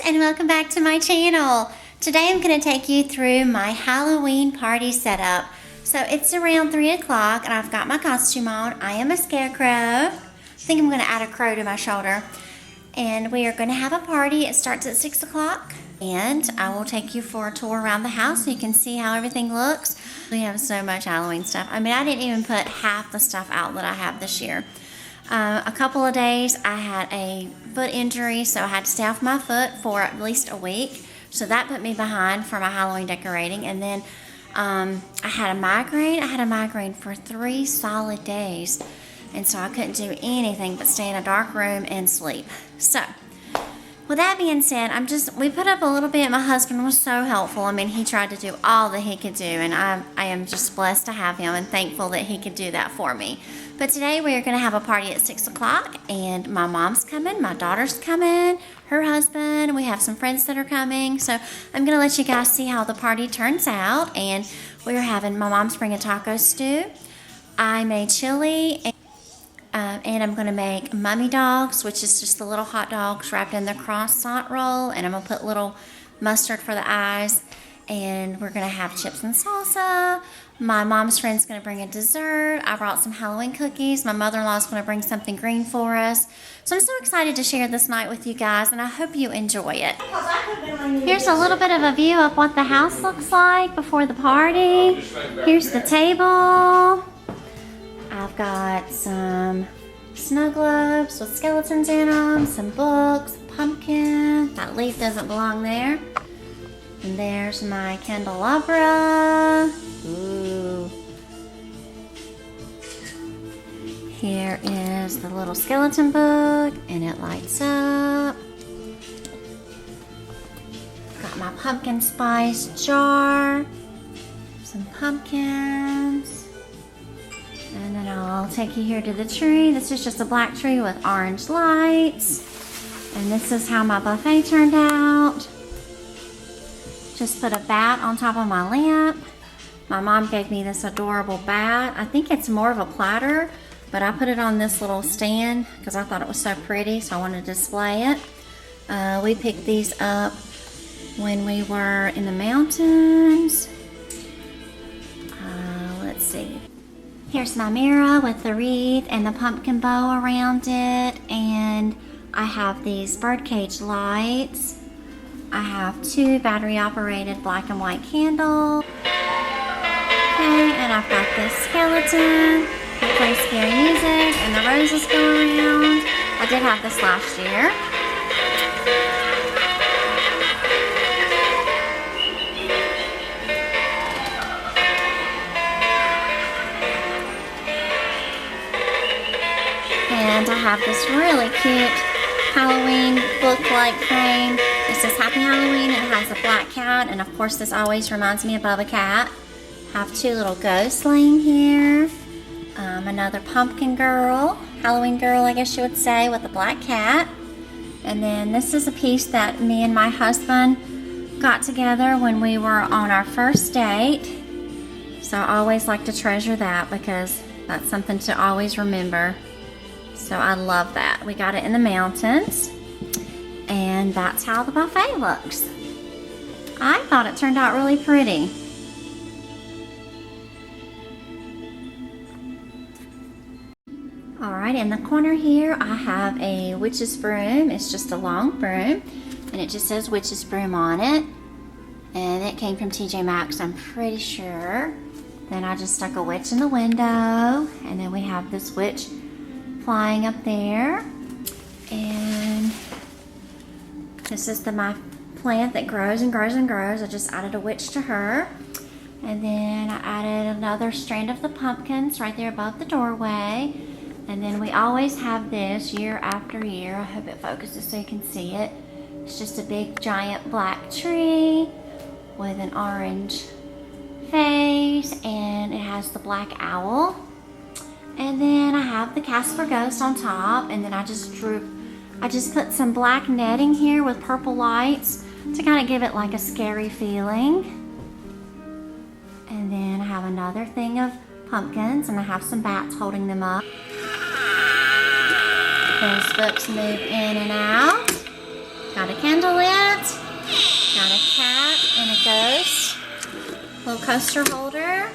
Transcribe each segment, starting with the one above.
and welcome back to my channel. Today I'm going to take you through my Halloween party setup. So it's around 3 o'clock and I've got my costume on. I am a scarecrow. I think I'm going to add a crow to my shoulder. And we are going to have a party. It starts at 6 o'clock. And I will take you for a tour around the house so you can see how everything looks. We have so much Halloween stuff. I mean, I didn't even put half the stuff out that I have this year. A couple of days I had a foot injury, so I had to stay off my foot for at least a week. So that put me behind for my Halloween decorating. And then I had a migraine. I had a migraine for 3 solid days. And so I couldn't do anything but stay in a dark room and sleep. So, with that being said, we put up a little bit. My husband was so helpful. I mean, he tried to do all that he could do, and I am just blessed to have him and thankful that he could do that for me. But today we are going to have a party at 6 o'clock, and my mom's coming, my daughter's coming, her husband, we have some friends that are coming. So I'm going to let you guys see how the party turns out, and we're having, my mom's bringing taco stew. I made chili, and I'm going to make mummy dogs, which is just the little hot dogs wrapped in the croissant roll, and I'm going to put little mustard for the eyes, and we're going to have chips and salsa. My mom's friend's going to bring a dessert. I brought some Halloween cookies. My mother-in-law's going to bring something green for us. So I'm so excited to share this night with you guys, and I hope you enjoy it. Here's a little bit of a view of what the house looks like before the party. Here's the table. I've got some snow globes with skeletons in them, some books, a pumpkin. That leaf doesn't belong there. And there's my candelabra. Ooh. Here is the little skeleton book, and it lights up. Got my pumpkin spice jar, some pumpkins. And then I'll take you here to the tree. This is just a black tree with orange lights. And this is how my buffet turned out. Just put a bat on top of my lamp. My mom gave me this adorable bat. I think it's more of a platter, but I put it on this little stand because I thought it was so pretty, so I wanted to display it. We picked these up when we were in the mountains. Let's see. Here's my mirror with the wreath and the pumpkin bow around it, and I have these birdcage lights. I have 2 battery-operated black and white candles. Okay, and I've got this skeleton. I play scary music, and the roses go around. I did have this last year. And I have this really cute Halloween book-like frame. It says Happy Halloween. It has a black cat, and of course this always reminds me of Bubba Cat. I have 2 little ghosts laying here. Another pumpkin girl, Halloween girl I guess you would say, with a black cat. And then this is a piece that me and my husband got together when we were on our first date. So I always like to treasure that because that's something to always remember. So I love that. We got it in the mountains, and that's how the buffet looks. I thought it turned out really pretty. Alright, in the corner here I have a witch's broom. It's just a long broom, and it just says witch's broom on it. And it came from TJ Maxx, I'm pretty sure. Then I just stuck a witch in the window, and then we have this witch flying up there. And this is my plant that grows and grows and grows. I just added a witch to her. And then I added another strand of the pumpkins right there above the doorway. And then we always have this year after year. I hope it focuses so you can see it. It's just a big giant black tree with an orange face, and it has the black owl. And then I have the Casper ghost on top, and then I just put some black netting here with purple lights to kind of give it like a scary feeling. And then I have another thing of pumpkins, and I have some bats holding them up. Those books move in and out. Got a candle lit. Got a cat and a ghost. Little coaster holder.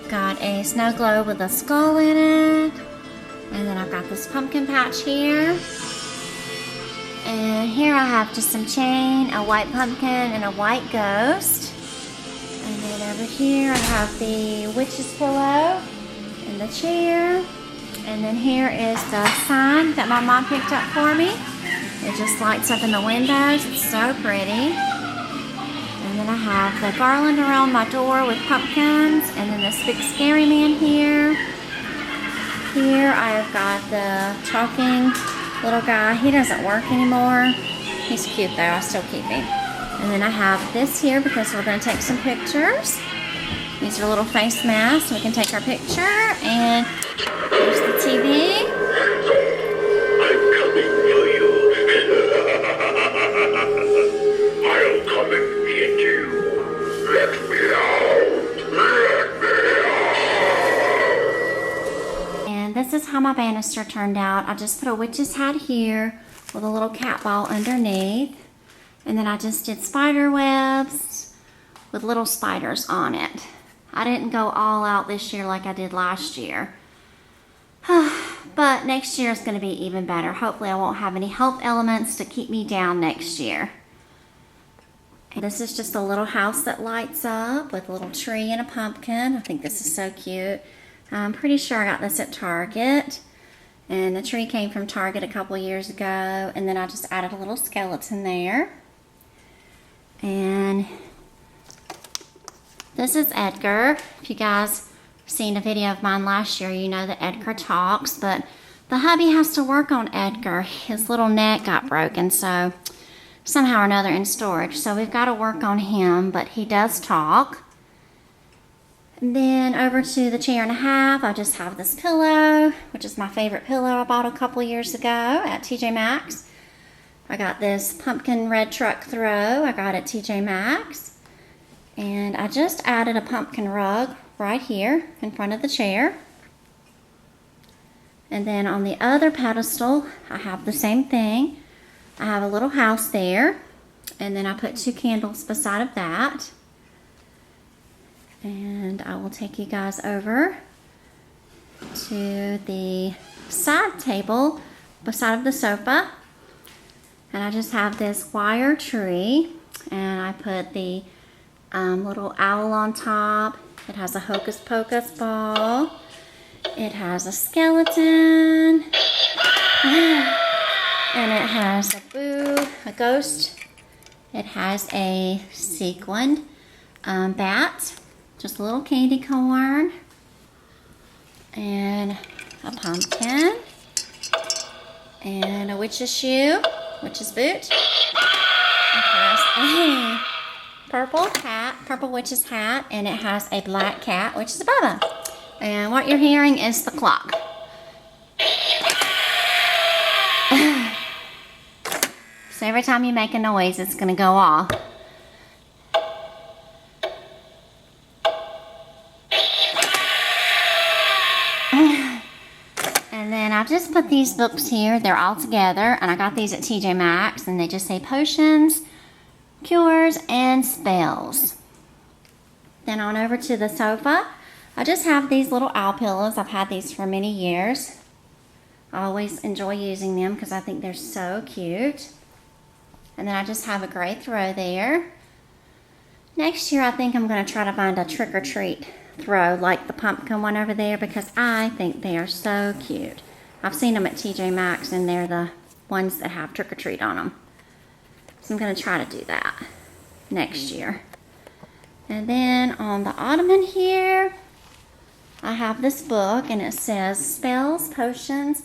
Got a snow globe with a skull in it. And then I've got this pumpkin patch here. And here I have just some chain, a white pumpkin, and a white ghost. And then over here I have the witch's pillow and the chair. And then here is the sign that my mom picked up for me. It just lights up in the windows. It's so pretty. And then I have the garland around my door with pumpkins. And then this big scary man here. Here I've got the talking little guy. He doesn't work anymore. He's cute though. I still keep him. And then I have this here because we're going to take some pictures. These are little face masks. We can take our picture. And here's the TV. I'm coming for you. I'll come and get you. Let me out. Let me out. And this is how my banister turned out. I just put a witch's hat here with a little cat ball underneath. And then I just did spider webs with little spiders on it. I didn't go all out this year like I did last year. But next year is going to be even better. Hopefully I won't have any health elements to keep me down next year. And this is just a little house that lights up with a little tree and a pumpkin. I think this is so cute. I'm pretty sure I got this at Target. And the tree came from Target a couple years ago. And then I just added a little skeleton there. And this is Edgar. If you guys seen a video of mine last year, you know that Edgar talks, but the hubby has to work on Edgar. His little neck got broken, so somehow or another in storage. So we've got to work on him, but he does talk. And then over to the chair and a half, I just have this pillow, which is my favorite pillow I bought a couple years ago at TJ Maxx. I got this pumpkin red truck throw I got at TJ Maxx. And I just added a pumpkin rug right here in front of the chair. And then on the other pedestal, I have the same thing. I have a little house there. And then I put 2 candles beside of that. And I will take you guys over to the side table beside of the sofa. And I just have this wire tree. And I put the little owl on top. It has a hocus pocus ball. It has a skeleton. And it has a boo, a ghost. It has a sequined bat. Just a little candy corn. And a pumpkin. And a witch's shoe, witch's boot. It has a purple witch's hat, and it has a black cat, which is a Bubba. And what you're hearing is the clock. So every time you make a noise, it's going to go off. And then I've just put these books here. They're all together, and I got these at TJ Maxx, and they just say potions, cures, and spells. Then on over to the sofa. I just have these little owl pillows. I've had these for many years. I always enjoy using them because I think they're so cute. And then I just have a gray throw there. Next year I think I'm going to try to find a trick-or-treat throw like the pumpkin one over there because I think they are so cute. I've seen them at TJ Maxx and they're the ones that have trick-or-treat on them. So I'm going to try to do that next year. And then on the ottoman here, I have this book and it says Spells, Potions,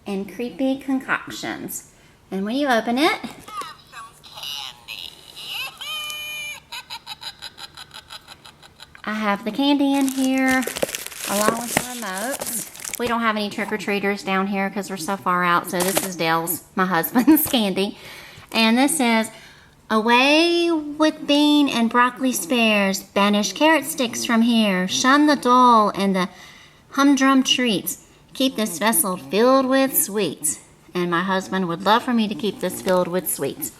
and Creepy Concoctions. And when you open it, I have the candy in here along with the remotes. We don't have any trick-or-treaters down here because we're so far out. So this is Dale's, my husband's candy. And this says, away with bean and broccoli spares. Banish carrot sticks from here. Shun the dull and the humdrum treats. Keep this vessel filled with sweets. And my husband would love for me to keep this filled with sweets.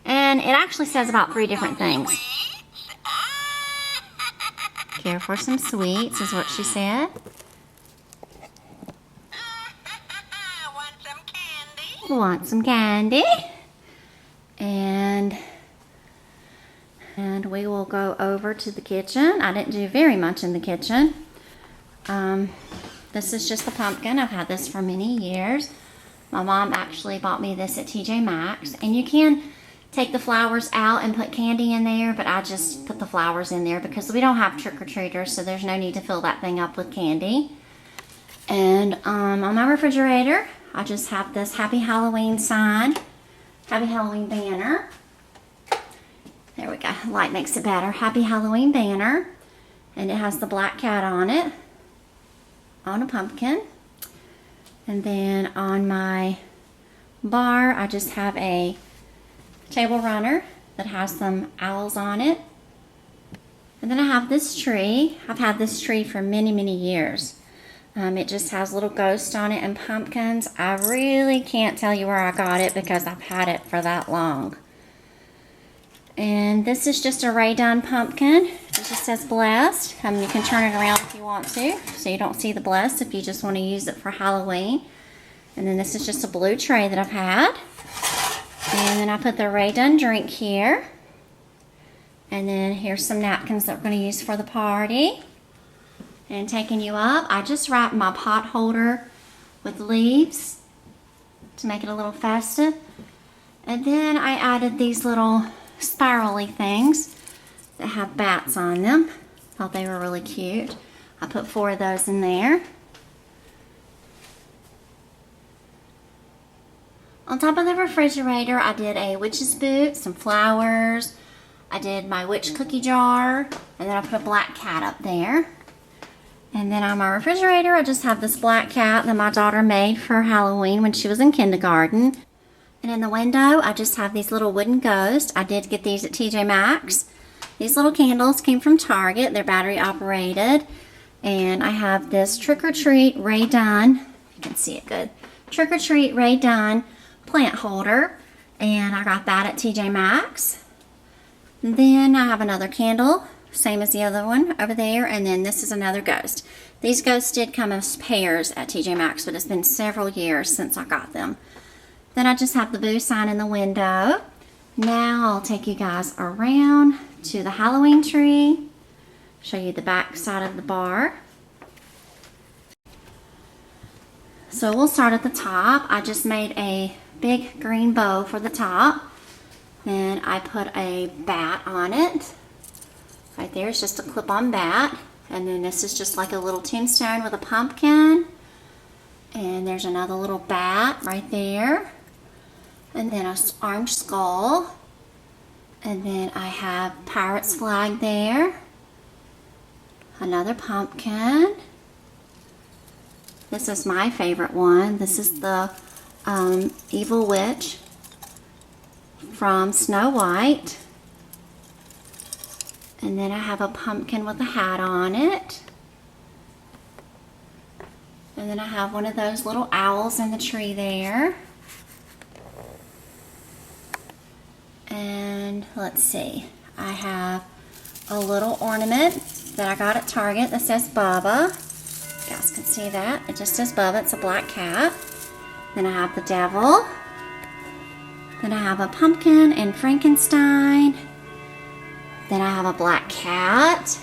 And it actually says about 3 different things. Care for some sweets is what she said. Want some candy? And we will go over to the kitchen. I didn't do very much in the kitchen. This is just the pumpkin. I've had this for many years. My mom actually bought me this at TJ Maxx. And you can take the flowers out and put candy in there, but I just put the flowers in there because we don't have trick-or-treaters, so there's no need to fill that thing up with candy. And on my refrigerator, I just have this Happy Halloween sign, Happy Halloween banner. There we go, light makes it better. Happy Halloween banner. And it has the black cat on it, on a pumpkin. And then on my bar, I just have a table runner that has some owls on it. And then I have this tree. I've had this tree for many, many years. It just has little ghosts on it and pumpkins. I really can't tell you where I got it because I've had it for that long. And this is just a Rae Dunn pumpkin. It just says blessed. You can turn it around if you want to, so you don't see the blessed if you just want to use it for Halloween. And then this is just a blue tray that I've had. And then I put the Rae Dunn drink here. And then here's some napkins that we're going to use for the party. And taking you up, I just wrapped my pot holder with leaves to make it a little festive. And then I added these little spirally things that have bats on them. Thought they were really cute. I put 4 of those in there. On top of the refrigerator, I did a witch's boot, some flowers. I did my witch cookie jar, and then I put a black cat up there. And then on my refrigerator, I just have this black cat that my daughter made for Halloween when she was in kindergarten. And in the window, I just have these little wooden ghosts. I did get these at TJ Maxx. These little candles came from Target. They're battery operated. And I have this Trick or Treat Rae Dunn. You can see it good. Trick or Treat Rae Dunn plant holder. And I got that at TJ Maxx. And then I have another candle, same as the other one over there, and then this is another ghost. These ghosts did come as pairs at TJ Maxx, but it's been several years since I got them. Then I just have the boo sign in the window. Now I'll take you guys around to the Halloween tree, show you the back side of the bar. So we'll start at the top. I just made a big green bow for the top. Then I put a bat on it. Right there, it's just a clip-on bat. And then this is just like a little tombstone with a pumpkin. And there's another little bat right there. And then an orange skull. And then I have pirate's flag there. Another pumpkin. This is my favorite one. This is the evil witch from Snow White. And then I have a pumpkin with a hat on it. And then I have one of those little owls in the tree there. And let's see, I have a little ornament that I got at Target that says Bubba. You guys can see that. It just says Bubba. It's a black cat. Then I have the devil. Then I have a pumpkin and Frankenstein. Then I have a black cat.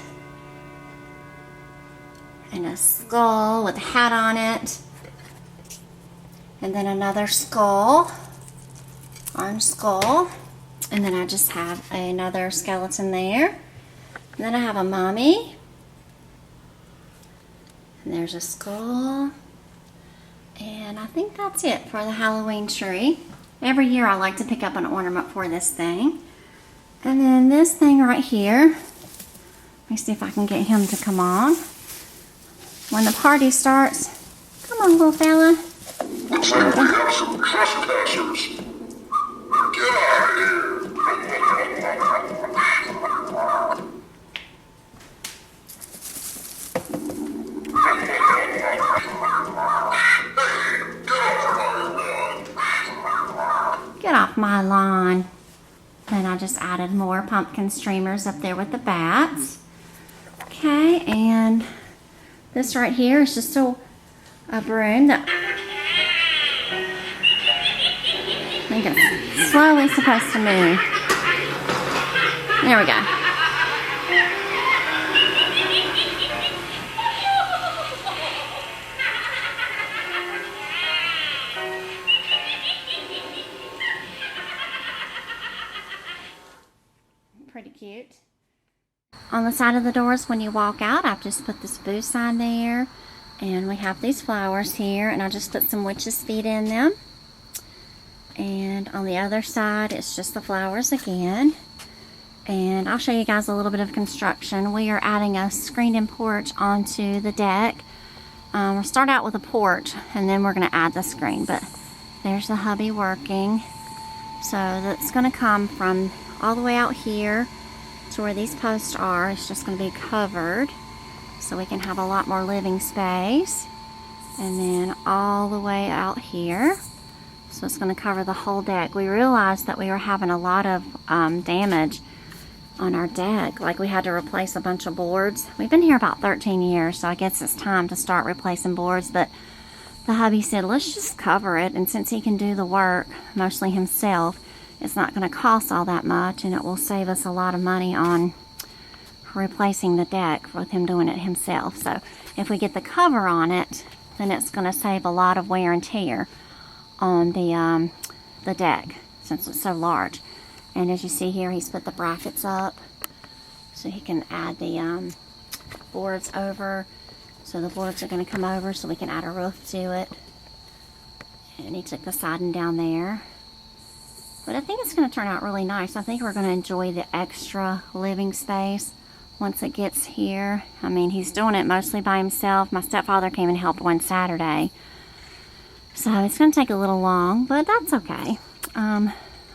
And a skull with a hat on it. And then another skull. Orange skull. And then I just have another skeleton there. And then I have a mummy. And there's a skull. And I think that's it for the Halloween tree. Every year I like to pick up an ornament for this thing. And then this thing right here. Let me see if I can get him to come on. When the party starts. Come on, little fella. Looks like we have some trespassers. Get out of here. Hey, get off my lawn. my lawn. Then I just added more pumpkin streamers up there with the bats. Okay, and this right here is just a broom that I think it's slowly supposed to move. There we go. Pretty cute. On the side of the doors when you walk out, I've just put this boo sign there, and we have these flowers here, and I just put some witch's feet in them. And on the other side it's just the flowers again. And I'll show you guys a little bit of construction. We are adding a screened-in porch onto the deck. We'll start out with a porch and then we're going to add the screen, but there's the hubby working. So that's going to come from all the way out here to where these posts are. It's just going to be covered so we can have a lot more living space. And then all the way out here. So it's going to cover the whole deck. We realized that we were having a lot of damage on our deck. Like we had to replace a bunch of boards. We've been here about 13 years, so I guess it's time to start replacing boards. But the hubby said, let's just cover it. And since he can do the work mostly himself, it's not going to cost all that much, and it will save us a lot of money on replacing the deck with him doing it himself. So if we get the cover on it, then it's going to save a lot of wear and tear on the deck since it's so large. And as you see here, he's put the brackets up so he can add the boards over. So the boards are going to come over so we can add a roof to it. And he took the siding down there. But I think it's going to turn out really nice. I think we're going to enjoy the extra living space once it gets here. I mean, he's doing it mostly by himself. My stepfather came and helped one Saturday. So it's going to take a little long, but that's okay.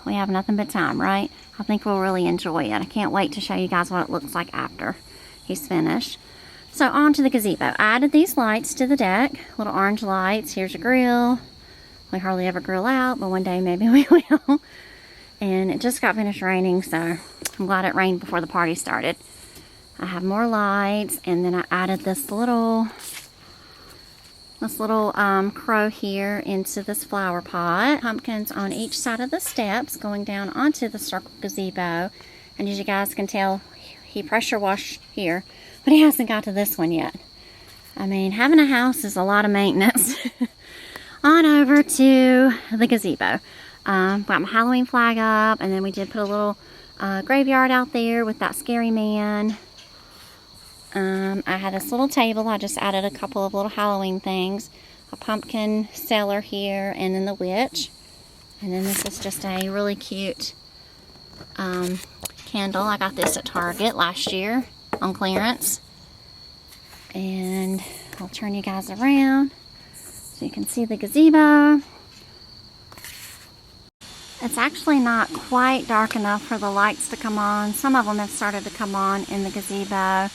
We have nothing but time, right? I think we'll really enjoy it. I can't wait to show you guys what it looks like after he's finished. So on to the gazebo. I added these lights to the deck, little orange lights. Here's a grill. We hardly ever grill out, but one day maybe we will. And it just got finished raining, so I'm glad it rained before the party started. I have more lights, and then I added this little crow here into this flower pot. Pumpkins on each side of the steps going down onto the circle gazebo. And as you guys can tell, he pressure washed here, but he hasn't got to this one yet. I mean, having a house is a lot of maintenance. On over to the gazebo. Got my Halloween flag up, and then we did put a little graveyard out there with that scary man. I had this little table. I just added a couple of little Halloween things. A pumpkin cellar here, and then the witch. And then this is just a really cute candle. I got this at Target last year on clearance. And I'll turn you guys around so you can see the gazebo. It's actually not quite dark enough for the lights to come on. Some of them have started to come on in the gazebo.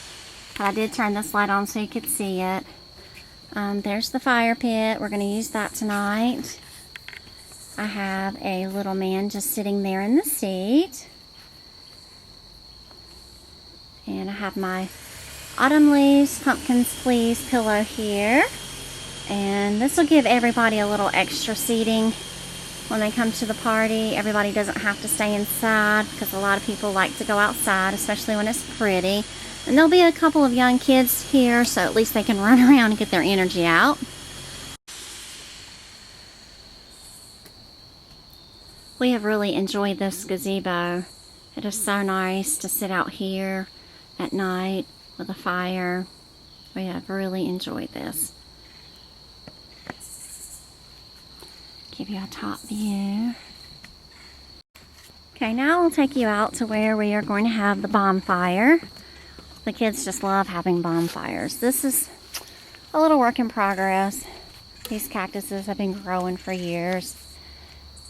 But I did turn this light on so you could see it. There's the fire pit. We're going to use that tonight. I have a little man just sitting there in the seat. And I have my autumn leaves, pumpkins please pillow here. And this will give everybody a little extra seating when they come to the party. Everybody doesn't have to stay inside because a lot of people like to go outside, especially when it's pretty. And there'll be a couple of young kids here, so at least they can run around and get their energy out. We have really enjoyed this gazebo. It is so nice to sit out here at night with a fire. We have really enjoyed this. Give you a top view. Okay, now I'll take you out to where we are going to have the bonfire. The kids just love having bonfires. This is a little work in progress. These cactuses have been growing for years.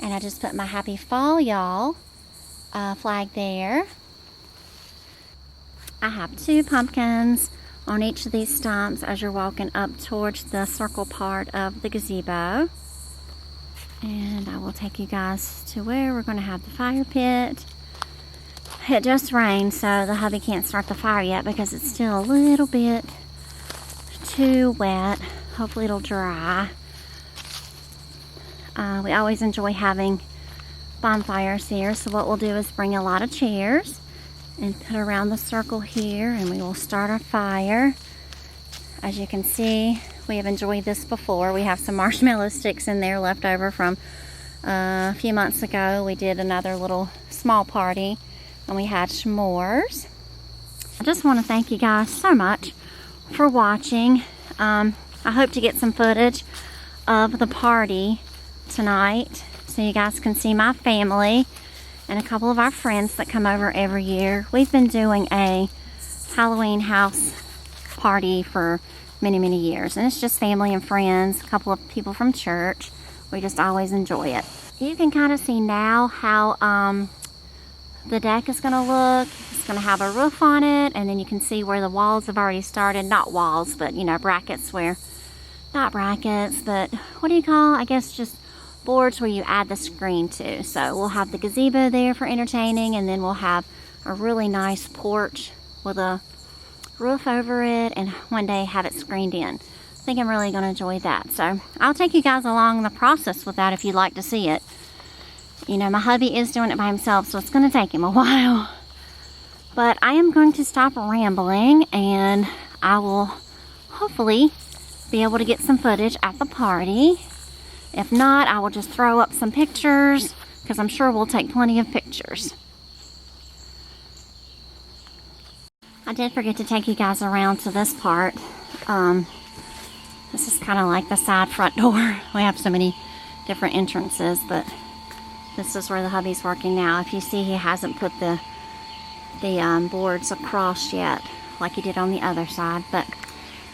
And I just put my Happy Fall Y'all flag there. I have 2 pumpkins on each of these stumps as you're walking up towards the circle part of the gazebo. And I will take you guys to where we're going to have the fire pit. It just rained, so the hubby can't start the fire yet because it's still a little bit too wet. Hopefully it'll dry. We always enjoy having bonfires here, so what we'll do is bring a lot of chairs and put around the circle here, and we will start our fire. As you can see, we have enjoyed this before. We have some marshmallow sticks in there left over from a few months ago. We did another little small party and we had s'mores. I just want to thank you guys so much for watching. I hope to get some footage of the party tonight so you guys can see my family and a couple of our friends that come over every year. We've been doing a Halloween house party for many years, and it's just family and friends, a couple of people from church. We just always enjoy it. You can kind of see now how the deck is going to look. It's going to have a roof on it, and then you can see where the walls have already started. Not walls, but you know, brackets where, not brackets, but what do you call, I guess just boards where you add the screen to. So we'll have the gazebo there for entertaining, and then we'll have a really nice porch with a roof over it, and one day have it screened in. I think I'm really going to enjoy that. So I'll take you guys along the process with that if you'd like to see it. You know, my hubby is doing it by himself, so it's going to take him a while. But I am going to stop rambling, and I will hopefully be able to get some footage at the party. If not, I will just throw up some pictures, because I'm sure we'll take plenty of pictures. I did forget to take you guys around to this part. This is kind of like the side front door. We have so many different entrances, but this is where the hubby's working now. If you see, he hasn't put the boards across yet, like he did on the other side, but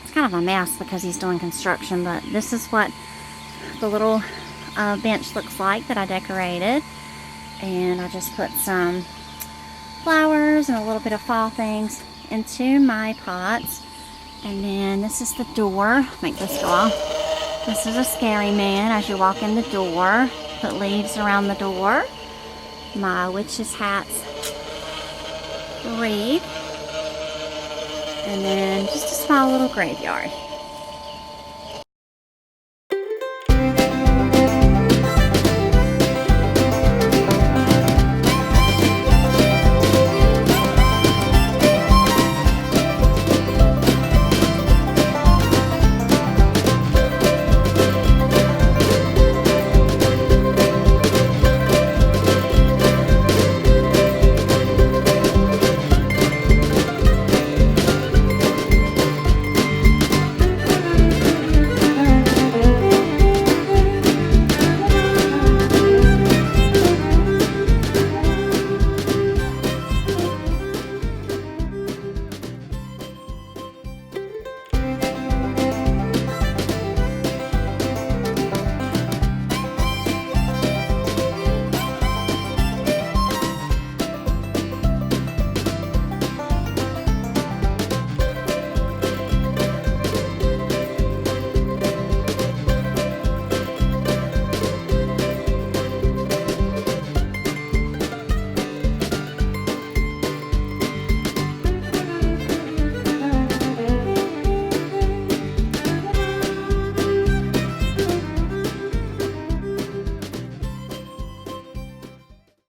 it's kind of a mess because he's doing construction. But this is what the little bench looks like that I decorated, and I just put some flowers and a little bit of fall things into my pots. And then this is the door. Make this go off. This is a scary man as you walk in the door. Put leaves around the door. My witch's hat's wreath. And then just a small little graveyard.